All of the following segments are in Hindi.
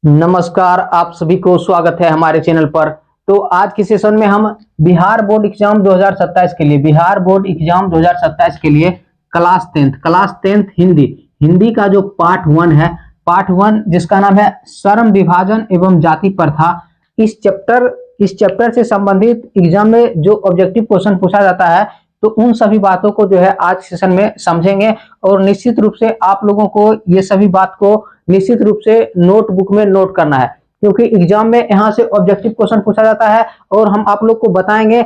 नमस्कार, आप सभी को स्वागत है हमारे चैनल पर। तो आज के सेशन में हम बिहार बोर्ड एग्जाम 2027 के लिए क्लास टेंथ हिंदी का जो पार्ट वन जिसका नाम है श्रम विभाजन एवं जाति प्रथा। इस चैप्टर से संबंधित एग्जाम में जो ऑब्जेक्टिव क्वेश्चन पूछा जाता है, तो उन सभी बातों को जो है आज सेशन में समझेंगे और निश्चित रूप से आप लोगों को ये सभी बात को निश्चित रूप से नोटबुक में नोट करना है, क्योंकि एग्जाम में यहाँ से ऑब्जेक्टिव क्वेश्चन पूछा जाता है और हम आप लोग को बताएंगे,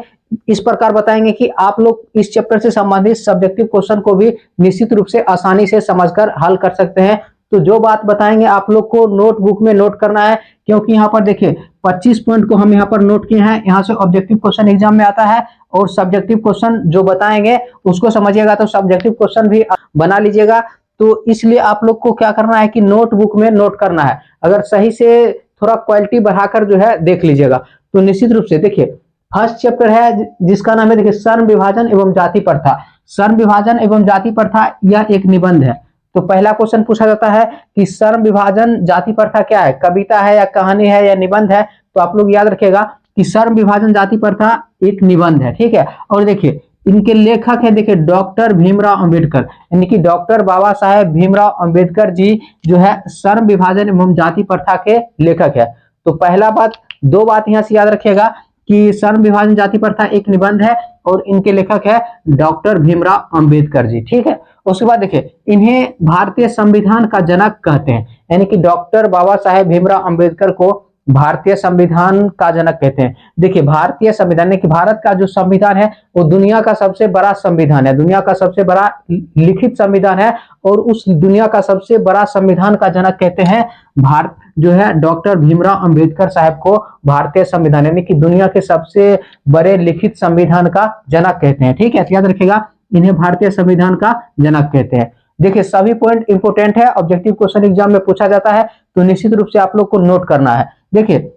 इस प्रकार बताएंगे कि आप लोग इस चैप्टर से संबंधित सब्जेक्टिव क्वेश्चन को भी निश्चित रूप से आसानी से समझकर हल कर सकते हैं। तो जो बात बताएंगे आप लोग को नोटबुक में नोट करना है, क्योंकि यहाँ पर देखिए 25 पॉइंट को हम यहाँ पर नोट किए हैं। यहाँ से ऑब्जेक्टिव क्वेश्चन एग्जाम में आता है और सब्जेक्टिव क्वेश्चन जो बताएंगे उसको समझिएगा, तो सब्जेक्टिव क्वेश्चन भी बना लीजिएगा। तो इसलिए आप लोग को क्या करना है कि नोटबुक में नोट करना है। अगर सही से थोड़ा क्वालिटी बढ़ाकर जो है देख लीजिएगा, तो निश्चित रूप से देखिए फर्स्ट चैप्टर है जिसका नाम है देखिए श्रम विभाजन एवं जाति प्रथा। श्रम विभाजन एवं जाति प्रथा यह एक निबंध है। तो पहला क्वेश्चन पूछा जाता है कि श्रम विभाजन जाति प्रथा क्या है, कविता है या कहानी है या निबंध है। तो आप लोग याद रखिएगा कि श्रम विभाजन जाति प्रथा एक निबंध है, ठीक है। और देखिए इनके लेखक है देखिए डॉक्टर भीमराव अंबेडकर, यानी कि डॉक्टर बाबा साहेब भीमराव अंबेडकर जी जो है श्रम विभाजन एवं जाति प्रथा के लेखक है। तो पहला बात, दो बात यहाँ से याद रखिएगा कि श्रम विभाजन जाति प्रथा एक निबंध है और इनके लेखक है डॉक्टर भीमराव अंबेडकर जी, ठीक है। उसके बाद देखिए इन्हें भारतीय संविधान का जनक कहते हैं, यानी कि डॉक्टर बाबा साहेब भीमराव अंबेडकर को भारतीय संविधान का जनक कहते हैं। देखिए भारतीय संविधान कि भारत का जो संविधान है वो दुनिया का सबसे बड़ा संविधान है, दुनिया का सबसे बड़ा लिखित संविधान है, और उस दुनिया का सबसे बड़ा संविधान का जनक कहते हैं भारत जो है डॉक्टर भीमराव अंबेडकर साहब को भारतीय संविधान, यानी कि दुनिया के सबसे बड़े लिखित संविधान का जनक कहते हैं, ठीक है। याद रखिएगा इन्हें भारतीय संविधान का जनक कहते हैं। देखिए सभी पॉइंट इंपोर्टेंट है, ऑब्जेक्टिव क्वेश्चन एग्जाम में पूछा जाता है, तो निश्चित रूप से आप लोग को नोट करना है। देखिए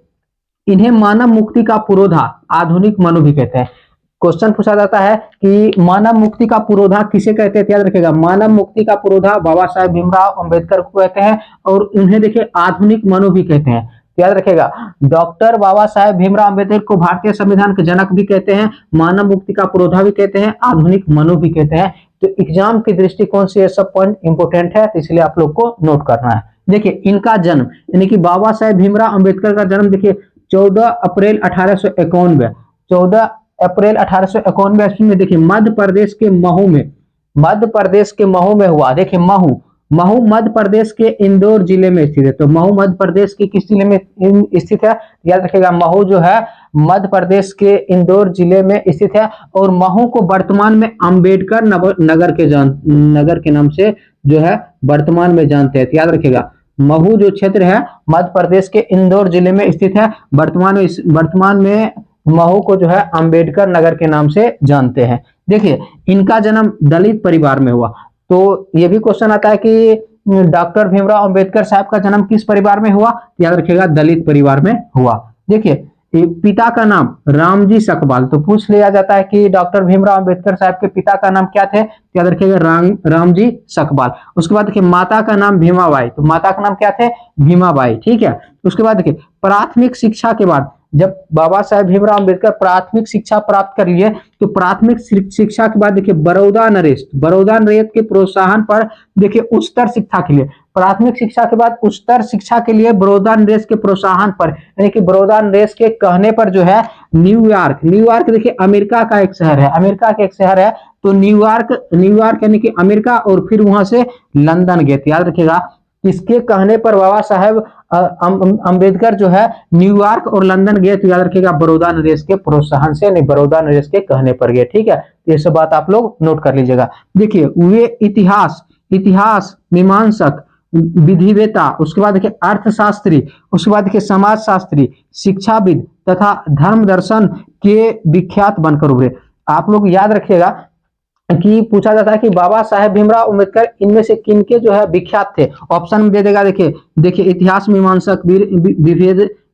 इन्हें मानव मुक्ति का पुरोधा आधुनिक मनु भी कहते हैं। क्वेश्चन पूछा जाता है कि मानव मुक्ति का पुरोधा किसे कहते हैं। याद रखिएगा मानव मुक्ति का पुरोधा बाबा साहेब भीमराव अंबेडकर को कहते हैं और उन्हें देखिए आधुनिक मनु भी कहते हैं। याद रखिएगा डॉक्टर बाबा साहेब भीमराव अंबेडकर को भारतीय संविधान के जनक भी कहते हैं, मानव मुक्ति का पुरोधा भी कहते हैं, आधुनिक मनु भी कहते हैं। तो एग्जाम की दृष्टिकोण से ये सब पॉइंट इंपोर्टेंट है, तो इसलिए आप लोग को नोट करना है। देखिए इनका जन्म यानी कि बाबा साहेब भीमराव अंबेडकर का जन्म देखिए 14 अप्रैल 1891 14 अप्रैल 1891 ईस्वी में देखिए मध्य प्रदेश के महू में हुआ। देखिए महू मध्य प्रदेश के इंदौर जिले में स्थित है। तो महू मध्य प्रदेश के किस जिले में स्थित है, याद रखिएगा महू जो है मध्य प्रदेश के इंदौर जिले में स्थित है, और महू को वर्तमान में अंबेडकर नगर के नाम से जो है वर्तमान में जानते हैं। याद रखिएगा महू जो क्षेत्र है मध्य प्रदेश के इंदौर जिले में स्थित है, वर्तमान में महू को जो है अंबेडकर नगर के नाम से जानते हैं। देखिए इनका जन्म दलित परिवार में हुआ। तो ये भी क्वेश्चन आता है कि डॉक्टर भीमराव अंबेडकर साहब का जन्म किस परिवार में हुआ, याद रखिएगा दलित परिवार में हुआ। देखिए पिता का नाम रामजी सकपाल, तो पूछ लिया जाता है कि डॉक्टर भीमराव अंबेडकर साहब के पिता का नाम क्या थे, याद रखिएगा रामजी सकपाल। उसके बाद देखिए माता का नाम भीमाबाई, तो माता का नाम क्या थे, भीमाबाई, ठीक है। उसके बाद देखिए प्राथमिक शिक्षा के बाद जब बाबा साहेब भीमराव अंबेडकर प्राथमिक शिक्षा प्राप्त कर लिए, तो प्राथमिक शिक्षा के बाद देखिए बड़ौदा नरेश के प्रोत्साहन पर देखिए उच्चतर शिक्षा के लिए, प्राथमिक शिक्षा के बाद उच्चतर शिक्षा के लिए बड़ौदा नरेश के प्रोत्साहन पर, यानी कि बड़ौदा नरेश के कहने पर जो है न्यूयॉर्क देखिए अमेरिका का एक शहर है, तो न्यूयॉर्क यानी कि अमेरिका, और फिर वहां से लंदन गए। याद रखिएगा इसके कहने पर बाबा साहेब अंबेडकर जो है न्यूयॉर्क और लंदन गए। तो याद रखिएगा बड़ौदा नरेश के प्रोत्साहन से, नहीं बड़ौदा नरेश के कहने पर गए, ठीक है। ये सब बात आप लोग नोट कर लीजिएगा। देखिए वे इतिहास मीमांसक, विधिवेता, उसके बाद देखिए अर्थशास्त्री, उसके बाद देखिए समाजशास्त्री, शिक्षाविद तथा धर्म दर्शन के विख्यात बनकर उभरे। आप लोग याद रखिएगा कि पूछा जाता है कि बाबा साहेब भीमराव अंबेडकर इनमें से किनके जो है विख्यात थे। ऑप्शन में दे देगा, देखिए इतिहास मीमांसक,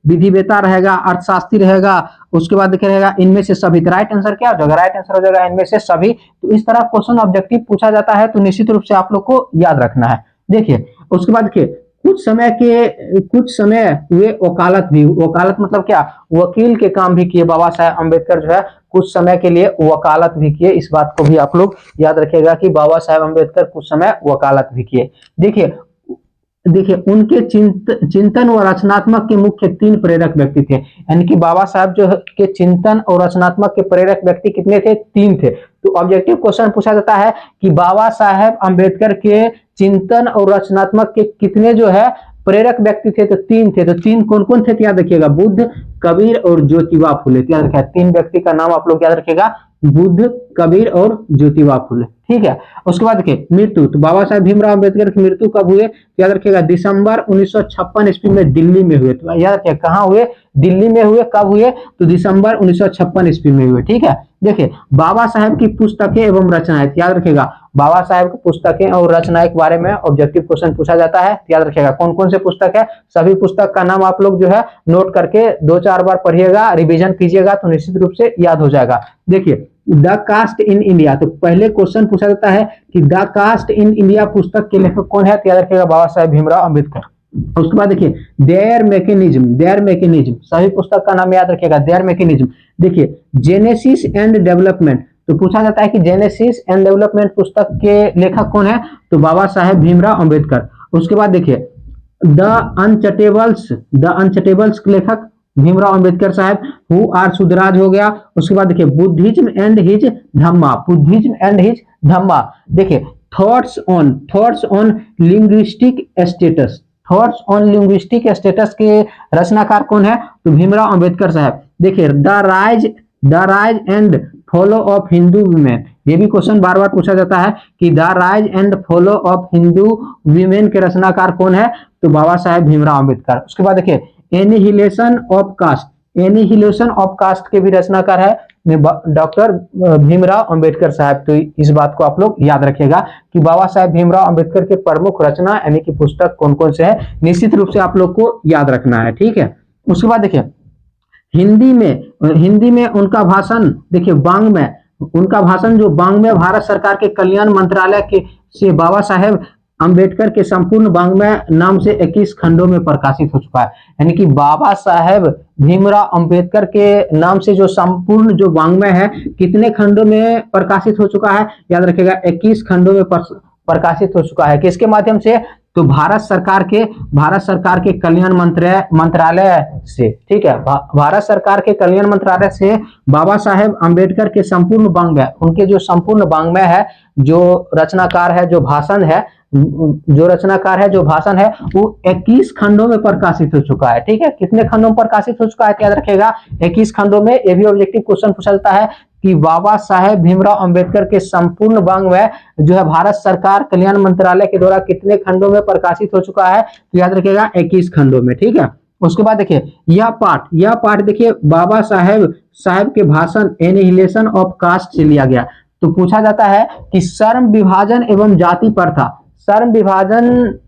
विधिवेता रहेगा, अर्थशास्त्री रहेगा, उसके बाद देखिए रहेगा इनमें से सभी। राइट आंसर क्या हो जाएगा, राइट आंसर हो जाएगा इनमें से सभी। तो इस तरह क्वेश्चन ऑब्जेक्टिव पूछा जाता है, तो निश्चित रूप से आप लोग को याद रखना है। देखिए उसके बाद देखिए कुछ समय हुए वकालत भी, वकालत मतलब क्या, वकील के काम भी किए बाबा साहेब अम्बेडकर जो है, कुछ समय के लिए वकालत भी किए। इस बात को भी आप लोग याद रखिएगा कि बाबा साहेब अम्बेडकर कुछ समय वकालत भी किए। देखिए देखिए उनके चिंतन व रचनात्मक के मुख्य 3 प्रेरक व्यक्ति थे, यानी कि बाबा साहब जो के चिंतन और रचनात्मक के प्रेरक व्यक्ति कितने थे, 3 थे। तो ऑब्जेक्टिव क्वेश्चन पूछा जाता है कि बाबा साहेब अम्बेडकर के चिंतन और रचनात्मक के कितने जो है प्रेरक व्यक्ति थे, तो 3 थे। तो 3 कौन कौन थे, याद रखिएगा, बुद्ध, कबीर और ज्योतिबा फुले। याद रखिएगा 3 व्यक्ति का नाम आप लोग याद रखिएगा, बुद्ध, कबीर और ज्योतिबा फुले। ठीक है, उसके बाद देखिए मृत्यु, तो बाबा साहेब भीमराव अम्बेडकर की मृत्यु कब हुए, याद रखिएगा दिसंबर 1956 ईस्वी में दिल्ली में हुए। तो याद रखिएगा कहाँ हुए, दिल्ली में हुए। कब हुए, तो दिसंबर 1956 ईस्वी में हुए। ठीक है, देखिए बाबा साहेब की पुस्तकें एवं रचनाएं, याद रखिएगा बाबा साहेब की पुस्तकें और रचनाएं के बारे में ऑब्जेक्टिव क्वेश्चन पूछा जाता है। याद रखिएगा कौन कौन से पुस्तक है, सभी पुस्तक का नाम आप लोग जो है नोट करके 2-4 बार पढ़िएगा, रिवीजन कीजिएगा तो निश्चित रूप से याद हो जाएगा। देखिए द कास्ट इन इंडिया, तो पहले क्वेश्चन पूछा जाता है कि द कास्ट इन इंडिया पुस्तक के लेखक कौन है, याद रखिएगा बाबा साहेब भीमराव अम्बेडकर। उसके बाद देखिए देयर मैकेनिज्म, सभी पुस्तक का नाम याद रखिएगा, देयर मैकेनिज्म। देखिए जेनेसिस एंड डेवलपमेंट, तो पूछा जाता है कि जेनेसिस एंड डेवलपमेंट पुस्तक के लेखक कौन है, तो बाबा साहेब भीमराव अम्बेडकर। उसके बाद देखिए द अनचटेबल्स के लेखक भीमराव अम्बेडकर साहब, हु आर सुधराज हो गया। उसके बाद देखिए बुद्धिज्म एंड हिज धम्मा। देखिए थॉट्स ऑन लिंग्विस्टिक स्टेटस के रचनाकार कौन है, तो भीमराव अम्बेडकर साहब। देखिए the rise and follow of Hindu women, ये भी क्वेश्चन बार बार पूछा जाता है कि the rise and follow of Hindu women के रचनाकार कौन है, तो बाबा साहेब भीमराव अम्बेडकर। उसके बाद देखिए एनिहिलेशन ऑफ कास्ट के भी रचनाकार है डॉक्टर भीमराव अम्बेडकर साहब। तो इस बात को आप लोग याद रखिएगा कि बाबा साहेब भीमराव अम्बेडकर के प्रमुख रचना यानी कि पुस्तक कौन कौन से है, निश्चित रूप से आप लोग को याद रखना है। ठीक है, उसके बाद देखिए हिंदी में उनका भाषण, देखिए वांग्मय, उनका भाषण जो वांग्मय भारत सरकार के कल्याण मंत्रालय के से बाबा साहेब अंबेडकर के संपूर्ण वांग्मय नाम से 21 खंडों में प्रकाशित हो चुका है। यानी कि बाबा साहेब भीमराव अंबेडकर के नाम से जो संपूर्ण जो वांग्मय है कितने खंडों में प्रकाशित हो चुका है, याद रखिएगा 21 खंडों में प्रकाशित हो चुका है। किसके माध्यम से, तो भारत सरकार के कल्याण मंत्रालय से। ठीक है, भारत सरकार के कल्याण मंत्रालय से बाबा साहेब अंबेडकर के संपूर्ण वांग्मय, उनके जो संपूर्ण वांग्मय है, जो रचनाकार है, जो भाषण है, वो 21 खंडों में प्रकाशित हो चुका है। ठीक है, कितने खंडों में प्रकाशित हो चुका है, याद रखिएगा 21 खंडों में। ये भी ऑब्जेक्टिव क्वेश्चन पूछा जाता है कि बाबा साहेब भीमराव अंबेडकर के संपूर्ण वांग्मय जो है भारत सरकार कल्याण मंत्रालय के द्वारा कितने खंडों में प्रकाशित हो चुका है, तो याद रखिएगा 21 खंडों में। ठीक है, उसके बाद देखिए यह पाठ देखिए बाबा साहेब के भाषण एनिहिलेशन ऑफ कास्ट से लिया गया। तो पूछा जाता है कि श्रम विभाजन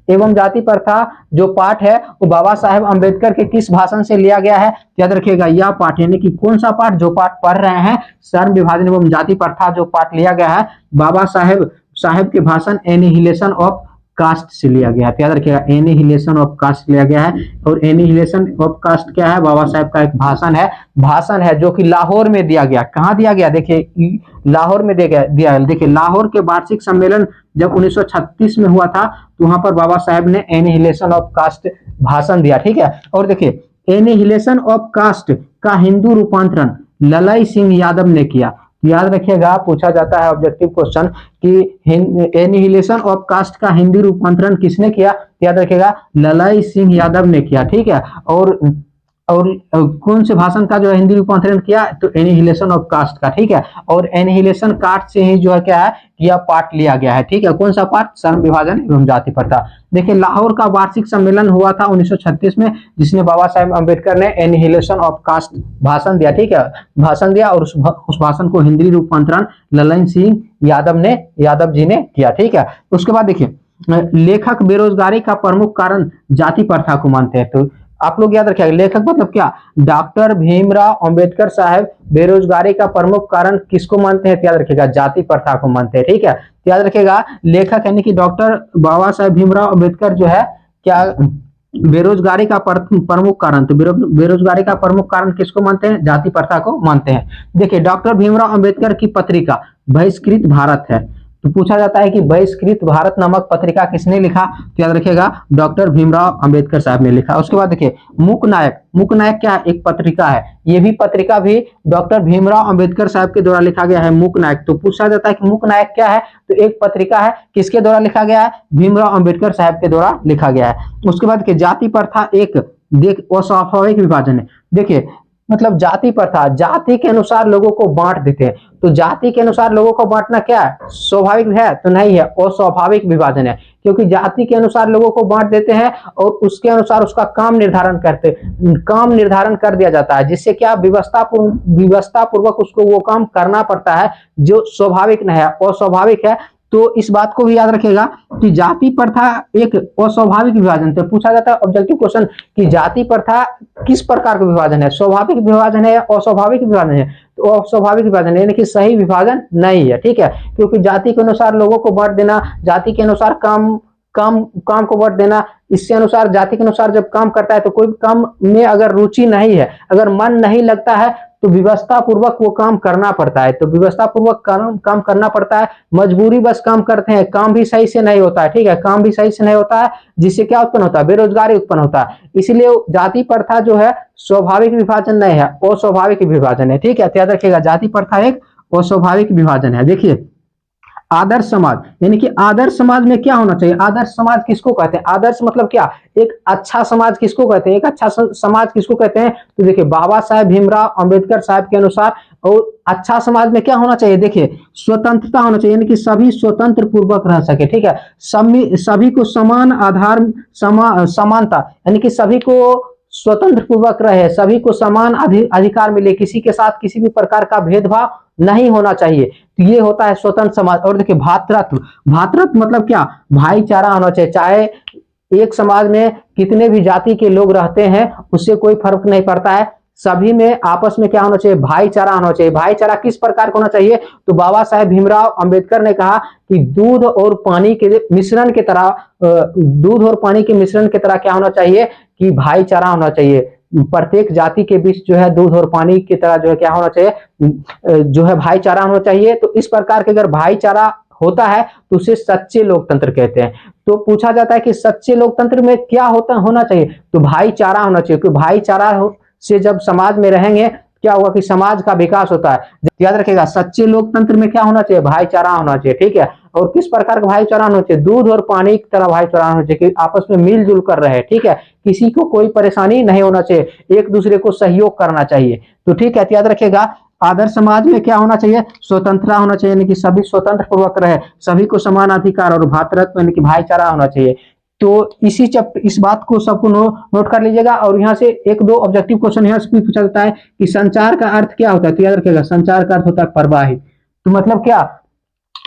एवं जाति प्रथा जो पाठ है वो बाबा साहेब अंबेडकर के किस भाषण से लिया गया है, याद रखिएगा यह पाठ, यानी कि कौन सा पाठ, जो पाठ पढ़ रहे हैं श्रम विभाजन एवं जाति प्रथा जो पाठ लिया गया है बाबा साहेब के भाषण एनिहिलेशन ऑफ कास्ट से लिया गया है। याद रखिएगा एनिहिलेशन ऑफ कास्ट लिया गया है। और एनिहिलेशन ऑफ कास्ट क्या है, बाबा साहेब का एक भाषण है जो कि लाहौर में दिया गया। कहाँ दिया गया, देखिए लाहौर में दिया गया। देखिए लाहौर के वार्षिक सम्मेलन जब 1936 में हुआ था तो वहां पर बाबा साहेब ने एनिहिलेशन ऑफ कास्ट भाषण दिया। ठीक है, और देखिए एनिहिलेशन ऑफ कास्ट का हिंदू रूपांतरण ललाई सिंह यादव ने किया। याद रखिएगा पूछा जाता है ऑब्जेक्टिव क्वेश्चन कि एनिहिलेशन ऑफ कास्ट का हिंदी रूपांतरण किसने किया, याद रखिएगा ललाई सिंह यादव ने किया। ठीक है, और कौन से भाषण का जो है हिंदी रूपांतरण किया, तो एनिहिलेशन ऑफ कास्ट का। ठीक है, और एनिहिलेशन कास्ट से ही जो है क्या है, यह पाठ लिया गया है। ठीक है, कौन सा पाठ, श्रम विभाजन एवं जाति प्रथा। देखिए लाहौर का वार्षिक सम्मेलन हुआ था 1936 में, जिसने बाबा साहेब अंबेडकर ने एनिहिलेशन ऑफ कास्ट भाषण दिया। ठीक है, भाषण दिया और उस भाषण को हिंदी रूपांतरण ललन सिंह यादव जी ने किया। ठीक है, उसके बाद देखिए लेखक बेरोजगारी का प्रमुख कारण जाति प्रथा को मानते हैं। तो आप लोग याद रखिएगा लेखक मतलब क्या, डॉक्टर भीमराव अंबेडकर साहब बेरोजगारी का प्रमुख कारण किसको मानते हैं, याद रखिएगा जाति प्रथा को मानते हैं। ठीक है, याद रखिएगा लेखक यानी कि डॉक्टर बाबा साहेब भीमराव अंबेडकर जो है क्या बेरोजगारी का प्रमुख कारण, तो बेरोजगारी का प्रमुख कारण किसको मानते हैं? जाति प्रथा को मानते हैं। देखिए डॉक्टर भीमराव अंबेडकर की पत्रिका बहिष्कृत भारत है, तो पूछा जाता है कि बहिष्कृत भारत नामक पत्रिका किसने लिखा? तो याद रखिएगा डॉक्टर भीमराव अंबेडकर साहब ने लिखा। उसके बाद देखिए मूक नायक, मूक नायक क्या है? एक पत्रिका है, ये भी पत्रिका भी डॉक्टर भीमराव अंबेडकर साहब के द्वारा लिखा गया है, मूक नायक। तो पूछा जाता है कि मूक नायक क्या है? तो एक पत्रिका है, किसके द्वारा लिखा गया है? भीमराव अंबेडकर साहब के द्वारा लिखा गया है। उसके बाद देखिए जाति प्रथा एक अस्वाभाविक विभाजन है। देखिए मतलब जाति प्रथा, जाति के अनुसार लोगों को बांट देते हैं, तो जाति के अनुसार लोगों को बांटना क्या है? स्वाभाविक है? तो नहीं है, अस्वाभाविक विभाजन है, क्योंकि जाति के अनुसार लोगों को बांट देते हैं और उसके अनुसार उसका काम निर्धारण कर दिया जाता है, जिससे क्या व्यवस्था पूर्वक उसको वो काम करना पड़ता है जो स्वाभाविक नहीं है, अस्वाभाविक है। तो इस बात को भी याद रखिएगा कि जाति प्रथा एक अस्वाभाविक विभाजन। तो पूछा जाता है ऑब्जेक्टिव क्वेश्चन कि जाति प्रथा किस प्रकार का विभाजन है? स्वाभाविक विभाजन है या अस्वाभाविक विभाजन है? तो अस्वाभाविक विभाजन यानी कि सही विभाजन नहीं है, ठीक है, क्योंकि जाति के अनुसार लोगों को बांट देना, जाति के अनुसार काम को बांट देना, इससे अनुसार जाति के अनुसार जब काम करता है तो कोई काम में अगर रुचि नहीं है, अगर मन नहीं लगता है, तो व्यवस्था पूर्वक वो काम करना पड़ता है। तो व्यवस्था पूर्वक काम करना पड़ता है, मजबूरी बस काम करते हैं, काम भी सही से नहीं होता है, ठीक है, काम भी सही से नहीं होता है, जिससे क्या उत्पन्न होता है? बेरोजगारी उत्पन्न होता है। इसलिए जाति प्रथा जो है स्वाभाविक विभाजन नहीं है, अस्वाभाविक विभाजन है, ठीक है। याद रखिएगा जाति प्रथा एक अस्वाभाविक विभाजन है। देखिए आदर्श समाज, यानी कि आदर्श समाज में क्या होना चाहिए? आदर्श समाज किसको कहते हैं? आदर्श मतलब क्या? एक अच्छा समाज किसको कहते हैं? एक अच्छा समाज किसको कहते हैं? तो देखिए बाबा साहेब भीमराव अंबेडकर साहब के अनुसार और अच्छा समाज में क्या होना चाहिए? देखिए स्वतंत्रता होना चाहिए, यानी कि सभी स्वतंत्र पूर्वक रह सके, ठीक है, सभी को समान आधार समानता, यानी कि सभी को स्वतंत्र पूर्वक रहे, सभी को समान अधिकार मिले, किसी के साथ किसी भी प्रकार का भेदभाव नहीं होना चाहिए, तो ये होता है स्वतंत्र समाज। और देखिए भातृत्व मतलब क्या? भाईचारा होना चाहिए, चाहे एक समाज में कितने भी जाति के लोग रहते हैं उससे कोई फर्क नहीं पड़ता है, सभी में आपस में क्या होना चाहिए? भाईचारा होना चाहिए। भाईचारा किस प्रकार का होना चाहिए? तो बाबा साहेब भीमराव अंबेडकर ने कहा कि दूध और पानी के मिश्रण की तरह क्या होना चाहिए? कि भाईचारा होना चाहिए। प्रत्येक जाति के बीच जो है दूध और पानी की तरह जो है क्या होना चाहिए? जो है भाईचारा होना चाहिए। तो इस प्रकार के अगर भाईचारा होता है तो उसे सच्चे लोकतंत्र कहते हैं। तो पूछा जाता है कि सच्चे लोकतंत्र में क्या होना चाहिए? तो भाईचारा होना चाहिए, क्योंकि भाईचारा से जब समाज में रहेंगे क्या होगा? कि समाज का विकास होता है। याद रखिएगा सच्चे लोकतंत्र में क्या होना चाहिए? भाईचारा होना चाहिए, ठीक है। और किस प्रकार का भाईचारा होना चाहिए? दूध और पानी की तरह भाईचारा होना चाहिए, कि आपस में मिलजुल कर रहे, ठीक है, किसी को कोई परेशानी नहीं होना चाहिए, एक दूसरे को सहयोग करना चाहिए। तो ठीक है, याद रखिएगा आदर्श समाज में क्या होना चाहिए? स्वतंत्रता होना चाहिए, यानी कि सभी स्वतंत्र पूर्वक रहे, सभी को समान अधिकार, और भातृत्व यानी कि भाईचारा होना चाहिए। तो इस बात को सबको नोट कर लीजिएगा। और यहाँ से एक दो ऑब्जेक्टिव क्वेश्चन यहाँ से पूछा जाता है कि संचार का अर्थ क्या होता है? तो याद रखिएगा संचार का अर्थ होता है प्रवाहित। तो मतलब क्या?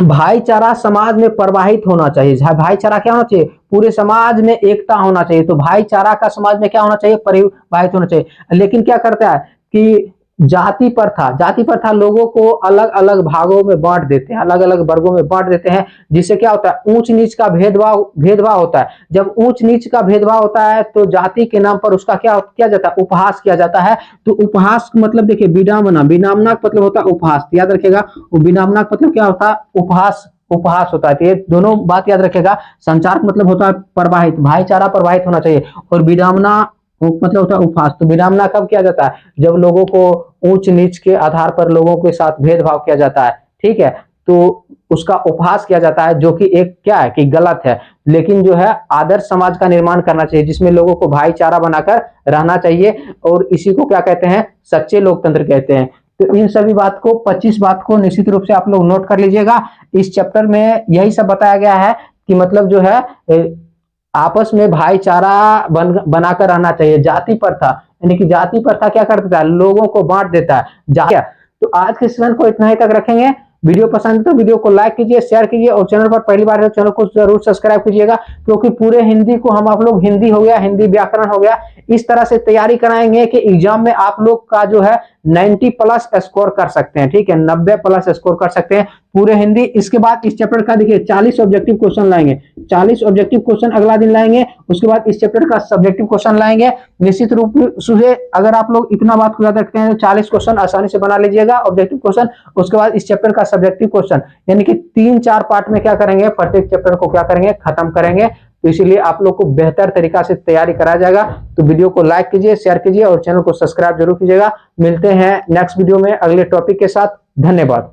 भाईचारा समाज में प्रवाहित होना चाहिए। भाईचारा क्या होना चाहिए? पूरे समाज में एकता होना चाहिए। तो भाईचारा का समाज में क्या होना चाहिए? प्रवाहित होना चाहिए। लेकिन क्या करता है कि जाति प्रथा लोगों को अलग अलग भागों में बांट देते हैं, अलग अलग वर्गों में बांट देते हैं, जिससे क्या होता है? ऊंच नीच का भेदभाव होता है। जब ऊंच नीच का भेदभाव होता है तो जाति के नाम पर उसका क्या किया जाता है? उपहास किया जाता है। तो उपहास मतलब देखिए विडंबना का मतलब होता है उपहास। याद रखिएगा विडंबना का मतलब क्या होता है? उपहास होता है। तो ये दोनों बात याद रखिएगा। संचार मतलब होता है प्रवाहित, भाईचारा प्रवाहित होना चाहिए, और विडंबना मतलब होता है उपहास। तो विडंबना कब किया जाता है? जब लोगों को ऊंच नीच के आधार पर लोगों के साथ भेदभाव किया जाता है, ठीक है, तो उसका उपहास किया जाता है, जो कि एक क्या है कि गलत है। लेकिन जो है आदर्श समाज का निर्माण करना चाहिए, जिसमें लोगों को भाईचारा बनाकर रहना चाहिए, और इसी को क्या कहते हैं? सच्चे लोकतंत्र कहते हैं। तो इन सभी 25 बात को निश्चित रूप से आप लोग नोट कर लीजिएगा। इस चैप्टर में यही सब बताया गया है कि मतलब जो है आपस में भाईचारा बनाकर रहना चाहिए। जाति प्रथा यानी कि जाति प्रथा क्या कर देता है? लोगों को बांट देता है। तो आज के सेशन को इतना ही तक रखेंगे। वीडियो पसंद है तो वीडियो को लाइक कीजिए, शेयर कीजिए, और चैनल पर पहली बार है तो चैनल को जरूर सब्सक्राइब कीजिएगा, क्योंकि पूरे हिंदी को हम आप लोग हिंदी हो गया, हिंदी व्याकरण हो गया, इस तरह से तैयारी कराएंगे कि एग्जाम में आप लोग का जो है 90 प्लस स्कोर कर सकते हैं, ठीक है, 90 प्लस स्कोर कर सकते हैं। पूरे हिंदी। इसके बाद इस चैप्टर का देखिए 40 ऑब्जेक्टिव क्वेश्चन लाएंगे, 40 ऑब्जेक्टिव क्वेश्चन अगला दिन लाएंगे। उसके बाद इस चैप्टर का सब्जेक्टिव क्वेश्चन लाएंगे। निश्चित रूप से अगर आप लोग इतना बात को याद रखते हैं तो 40 क्वेश्चन आसानी से बना लीजिएगा ऑब्जेक्टिव क्वेश्चन। उसके बाद इस चैप्टर का सब्जेक्टिव क्वेश्चन, यानी कि 3-4 पार्ट में क्या करेंगे, प्रत्येक चैप्टर को क्या करेंगे, खत्म करेंगे। तो इसीलिए आप लोग को बेहतर तरीका से तैयारी कराया जाएगा। तो वीडियो को लाइक कीजिए, शेयर कीजिए और चैनल को सब्सक्राइब जरूर कीजिएगा। मिलते हैं नेक्स्ट वीडियो में अगले टॉपिक के साथ। धन्यवाद।